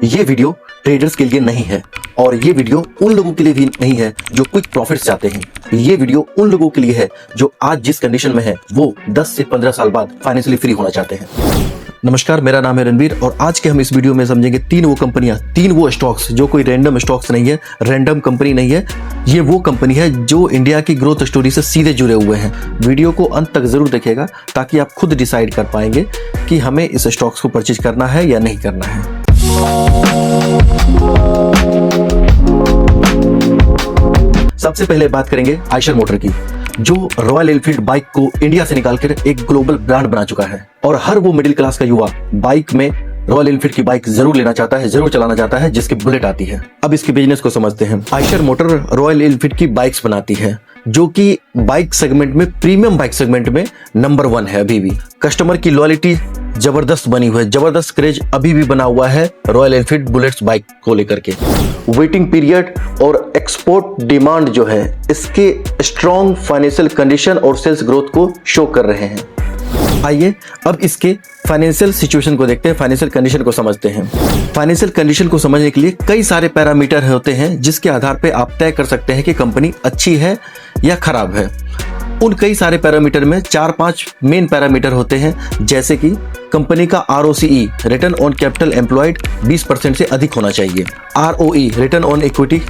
ये video traders के लिए नहीं है और ये वीडियो उन लोगों के लिए भी नहीं है जो क्विक प्रॉफिट्स चाहते हैं। ये वीडियो उन लोगों के लिए है जो आज जिस कंडीशन में है वो 10 से 15 साल बाद फाइनेंशियली फ्री होना चाहते हैं। नमस्कार, मेरा नाम है रणवीर और आज के हम इस वीडियो में समझेंगे तीन वो कंपनियां, तीन वो स्टॉक्स जो कोई रैंडम स्टॉक्स नहीं है, रैंडम कंपनी नहीं है। ये वो कंपनी है जो इंडिया की ग्रोथ स्टोरी से सीधे जुड़े हुए हैं। वीडियो को अंत तक जरूर देखिएगा ताकि आप खुद डिसाइड कर पाएंगे कि हमें इस स्टॉक्स को परचेज करना है या नहीं करना है। सबसे पहले बात करेंगे आयशर मोटर की, जो रॉयल एनफील्ड बाइक को इंडिया से निकालकर एक ग्लोबल ब्रांड बना चुका है और हर वो मिडिल क्लास का युवा बाइक में रॉयल एनफील्ड की बाइक जरूर लेना चाहता है, जरूर चलाना चाहता है जिसकी बुलेट आती है। अब इसके बिजनेस को समझते हैं। आयशर मोटर रॉयल एनफील्ड की बाइक्स बनाती है जो कि बाइक सेगमेंट में, प्रीमियम बाइक सेगमेंट में नंबर 1 है। अभी भी कस्टमर की लॉयल्टी जबरदस्त बनी हुई है, जबरदस्त क्रेज अभी भी बना हुआ है रॉयल एनफील्ड बुलेट्स बाइक को लेकर के। वेटिंग पीरियड और एक्सपोर्ट डिमांड जो है इसके स्ट्रॉन्ग फाइनेंशियल कंडीशन और सेल्स ग्रोथ को शो कर रहे हैं। आइए अब इसके फाइनेंशियल सिचुएशन को देखते हैं, फाइनेंशियल कंडीशन को समझते हैं। फाइनेंशियल कंडीशन को समझने के लिए कई सारे पैरामीटर होते हैं जिसके आधार पर आप तय कर सकते हैं कि कंपनी अच्छी है या खराब है। उन कई सारे पैरामीटर में 4-5 मेन पैरामीटर होते हैं, जैसे कि कंपनी का ROCE return on capital employed 20% से अधिक होना चाहिए, ROE रिटर्न ऑन इक्विटी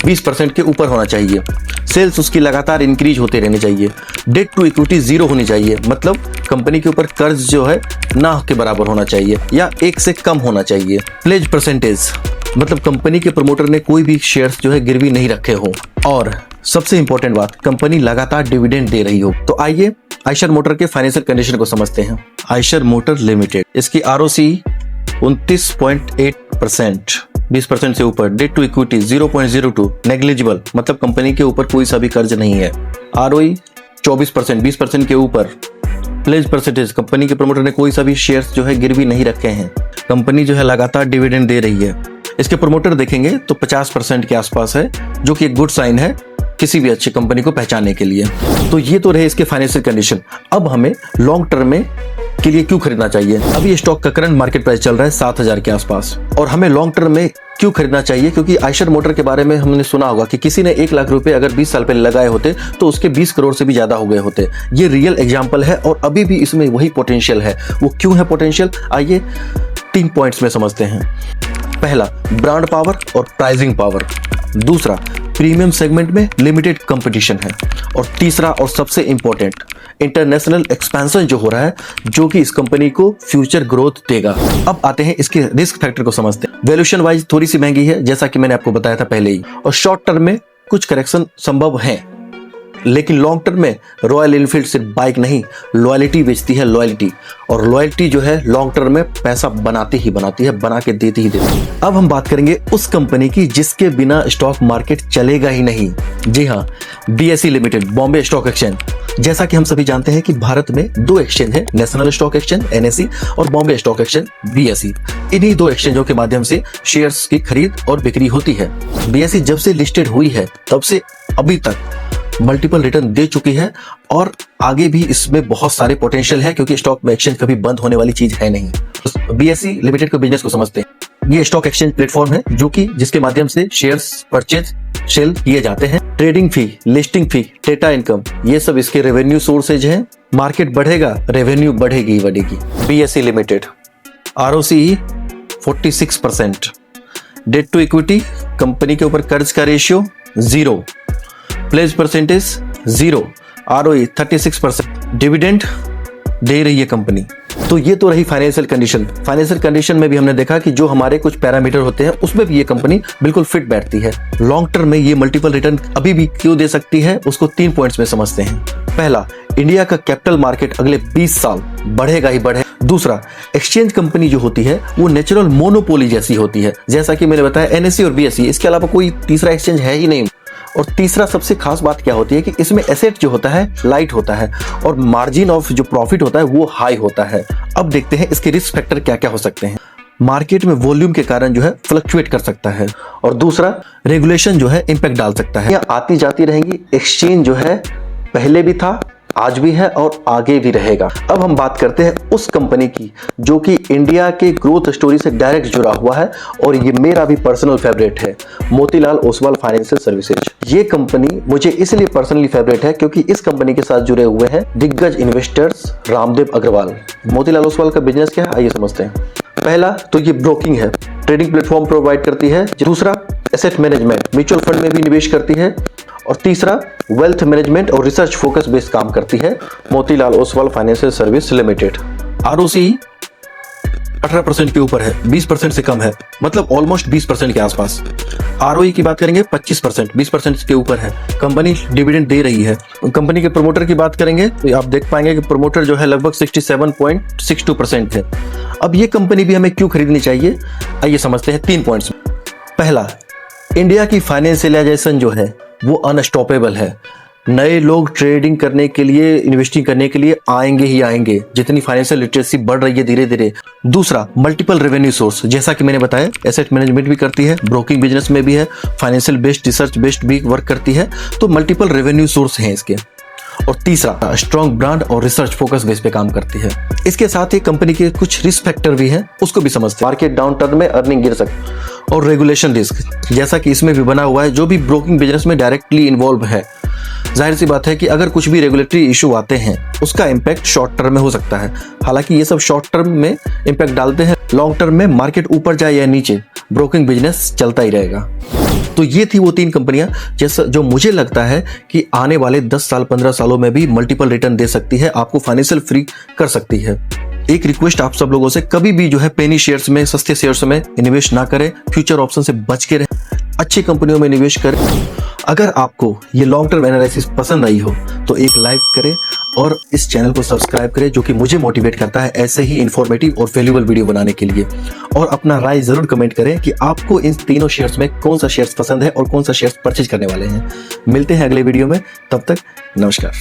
20% के ऊपर होना चाहिए, सेल्स उसकी लगातार इंक्रीज होते रहने चाहिए, डेट टू इक्विटी 0 होनी चाहिए, मतलब कंपनी के ऊपर कर्ज जो है ना के बराबर होना चाहिए या 1 से कम होना चाहिए, प्लेज परसेंटेज मतलब कंपनी के प्रमोटर ने कोई भी शेयर्स जो है गिरवी नहीं रखे हो, और सबसे इंपॉर्टेंट बात कंपनी लगातार डिविडेंड दे रही हो। तो आइए आयशर मोटर के फाइनेंशियल कंडीशन को समझते हैं। आयशर मोटर लिमिटेड, इसकी ROCE 29.8%, 20% से ऊपर, डेट टू इक्विटी 0.02, नेग्लिजिबल मतलब कंपनी के ऊपर कोई सा भी कर्ज नहीं है, ROE 24%, 20% के ऊपर, प्लेज परसेंटेज कंपनी के प्रमोटर ने कोई सा भी शेयर्स जो है गिरवी नहीं रखे हैं, कंपनी जो है लगातार डिविडेंड दे रही है। इसके प्रमोटर देखेंगे तो 50% के आसपास है, जो कि एक गुड साइन है किसी भी अच्छी कंपनी को पहचानने के लिए। तो ये तो रहे इसके फाइनेंशियल कंडीशन। अब हमें लॉन्ग टर्म में के लिए क्यों खरीदना चाहिए। अभी ये स्टॉक का करंट मार्केट प्राइस चल रहा है 7,000 के आसपास, और हमें लॉन्ग टर्म में क्यों खरीदना चाहिए, क्योंकि आयशर मोटर के बारे में हमने सुना होगा कि किसी ने 1 लाख रुपए अगर 20 साल पहले लगाए होते तो उसके 20 करोड़ से भी ज्यादा हो गए होते। ये रियल एग्जाम्पल है और अभी भी इसमें वही पोटेंशियल है। वो क्यों है पोटेंशियल, आइए 3 पॉइंट्स में समझते हैं। पहला, ब्रांड पावर और प्राइसिंग पावर। दूसरा, प्रीमियम सेगमेंट में लिमिटेड कंपटीशन है। और तीसरा और सबसे इंपॉर्टेंट, इंटरनेशनल एक्सपेंशन जो हो रहा है, जो कि इस कंपनी को फ्यूचर ग्रोथ देगा। अब आते हैं इसके रिस्क फैक्टर को समझते हैं। वैल्यूएशन वाइज थोड़ी सी महंगी है, जैसा कि मैंने आपको बताया था पहले ही, और शॉर्ट टर्म में कुछ करेक्शन संभव है, लेकिन लॉन्ग टर्म में रॉयल एनफील्ड सिर्फ बाइक नहीं, लॉयल्टी बेचती है, लॉयल्टी। और लॉयल्टी जो है लॉन्ग टर्म में पैसा बनाती ही बनाती है, बना के देती ही देती है। अब हम बात करेंगे उस कंपनी की जिसके बिना स्टॉक मार्केट चलेगा ही नहीं। जी हाँ, BSE limited, Bombay stock exchange. जैसा कि हम सभी जानते हैं कि भारत में 2 एक्सचेंज है, नेशनल स्टॉक एक्सचेंज NSE और बॉम्बे स्टॉक एक्सचेंज BSE। इन्हीं 2 एक्सचेंजों के माध्यम से शेयर्स की खरीद और बिक्री होती है। BSE जब से लिस्टेड हुई है तब से अभी तक मल्टीपल रिटर्न दे चुकी है और आगे भी इसमें बहुत सारे पोटेंशियल है, क्योंकि स्टॉक में एक्सचेंज कभी बंद होने वाली चीज है नहीं। BSE लिमिटेड के बिजनेस को समझते हैं। ये स्टॉक एक्सचेंज प्लेटफॉर्म है जो कि जिसके माध्यम से शेयर्स परचेज सेल किए जाते हैं। Trading fee, listing fee, data income, ये सब इसके रेवेन्यू सोर्सेज हैं। मार्केट बढ़ेगा, रेवेन्यू बढ़ेगी बढ़ेगी। BSE limited ROCE 46%, debt to equity company के ऊपर कर्ज का ratio 0, pledge percentage 0, ROE 36%, dividend दे रही है कंपनी। तो ये तो रही फाइनेंशियल कंडीशन। फाइनेंशियल कंडीशन में भी हमने देखा कि जो हमारे कुछ पैरामीटर होते हैं उसमें भी ये कंपनी बिल्कुल फिट बैठती है। लॉन्ग टर्म में ये मल्टीपल रिटर्न अभी भी क्यों दे सकती है, उसको 3 पॉइंट्स में समझते हैं। पहला, इंडिया का कैपिटल मार्केट अगले 20 साल बढ़ेगा ही बढ़ेगा। दूसरा, एक्सचेंज कंपनी जो होती है वो नेचुरल मोनोपोली जैसी होती है, जैसा कि मैंने बताया NSE और BSE, इसके अलावा कोई तीसरा एक्सचेंज है ही नहीं। और तीसरा सबसे खास बात क्या होती है कि इसमें एसेट जो होता है लाइट होता है और मार्जिन ऑफ जो प्रॉफिट होता है वो हाई होता है। अब देखते हैं इसके रिस्क फैक्टर क्या क्या हो सकते हैं। मार्केट में वॉल्यूम के कारण जो है फ्लक्चुएट कर सकता है, और दूसरा रेगुलेशन जो है इंपैक्ट डाल सकता है। आती जाती रहेंगी, एक्सचेंज जो है पहले भी था आज भी है और आगे भी रहेगा। अब हम बात करते हैं उस कंपनी की जो कि इंडिया के ग्रोथ स्टोरी से डायरेक्ट जुड़ा हुआ है और ये मेरा भी पर्सनल फेवरेट है, मोतीलाल ओसवाल फाइनेंशियल सर्विसेज। ये कंपनी मुझे इसलिए पर्सनली फेवरेट है क्योंकि इस कंपनी के साथ जुड़े हुए हैं दिग्गज इन्वेस्टर्स रामदेव अग्रवाल। मोतीलाल ओसवाल का बिजनेस क्या है आइए समझते हैं। पहला तो ये ब्रोकिंग है, ट्रेडिंग प्लेटफॉर्म प्रोवाइड करती है। दूसरा एसेट मैनेजमेंट, म्यूचुअल फंड में भी निवेश करती है। और तीसरा वेल्थ मैनेजमेंट और रिसर्च फोकस बेस्ड काम करती है Motilal Oswal financial service limited. ROC 18% के ऊपर है, 20% से कम है, मतलब ऑलमोस्ट 20% के आसपास। आरओई की बात करेंगे 25%, 20% के ऊपर है। कंपनी डिविडेंड दे रही है। कंपनी के प्रमोटर की बात करेंगे तो आप देख पाएंगे कि प्रमोटर जो है लगभग 67.62% है। अब ये कंपनी भी हमें क्यों खरीदनी चाहिए आइए समझते हैं 3 पॉइंट्स। पहला, इंडिया की फाइनेंशियलाइजेशन जो है वो अनस्टॉपेबल है। नए लोग ट्रेडिंग करने के लिए, इन्वेस्टिंग करने के लिए आएंगे ही आएंगे, जितनी फाइनेंशियल लिटरेसी बढ़ रही है धीरे धीरे। दूसरा, मल्टीपल रेवेन्यू सोर्स, जैसा कि मैंने बताया एसेट मैनेजमेंट भी करती है, ब्रोकिंग बिजनेस में भी है, फाइनेंशियल बेस्ड, रिसर्च बेस्ड भी वर्क करती है, तो मल्टीपल रेवेन्यू सोर्स हैं इसके। और तीसरा, स्ट्रॉन्ग ब्रांड और रिसर्च फोकस बेस पे काम करती है। इसके साथ ही कंपनी के कुछ रिस्क फैक्टर भी हैं, उसको भी समझते हैं। मार्केट डाउन टर्न में अर्निंग गिर सकती और रेगुलेशन रिस्क, जैसा कि इसमें भी बना हुआ है, जो भी ब्रोकिंग बिजनेस में डायरेक्टली इन्वॉल्व है। जाहिर सी बात है कि अगर कुछ भी रेगुलेटरी इशू आते हैं उसका इम्पैक्ट शॉर्ट टर्म में हो सकता है। हालांकि ये सब शॉर्ट टर्म में इम्पैक्ट डालते हैं, लॉन्ग टर्म में मार्केट ऊपर जाए या नीचे ब्रोकिंग बिजनेस चलता ही रहेगा। तो ये थी वो 3 कंपनियां जैसा जो मुझे लगता है कि आने वाले 10 साल 15 सालों में भी मल्टीपल रिटर्न दे सकती है, आपको फाइनेंशियल फ्री कर सकती है। एक रिक्वेस्ट आप सब लोगों से, कभी भी जो है पेनी शेयर्स में, सस्ते शेयर्स में इन्वेस्ट ना करें, फ्यूचर ऑप्शन से बच के रहें, अच्छी कंपनियों में निवेश करें। अगर आपको ये लॉन्ग टर्म एनालिसिस पसंद आई हो तो एक लाइक करें और इस चैनल को सब्सक्राइब करें, जो कि मुझे मोटिवेट करता है ऐसे ही इंफॉर्मेटिव और वैल्यूएबल वीडियो बनाने के लिए। और अपना राय जरूर कमेंट करें कि आपको इन तीनों शेयर्स में कौन सा शेयर्स पसंद है और कौन सा शेयर्स परचेज करने वाले हैं। मिलते हैं अगले वीडियो में, तब तक नमस्कार।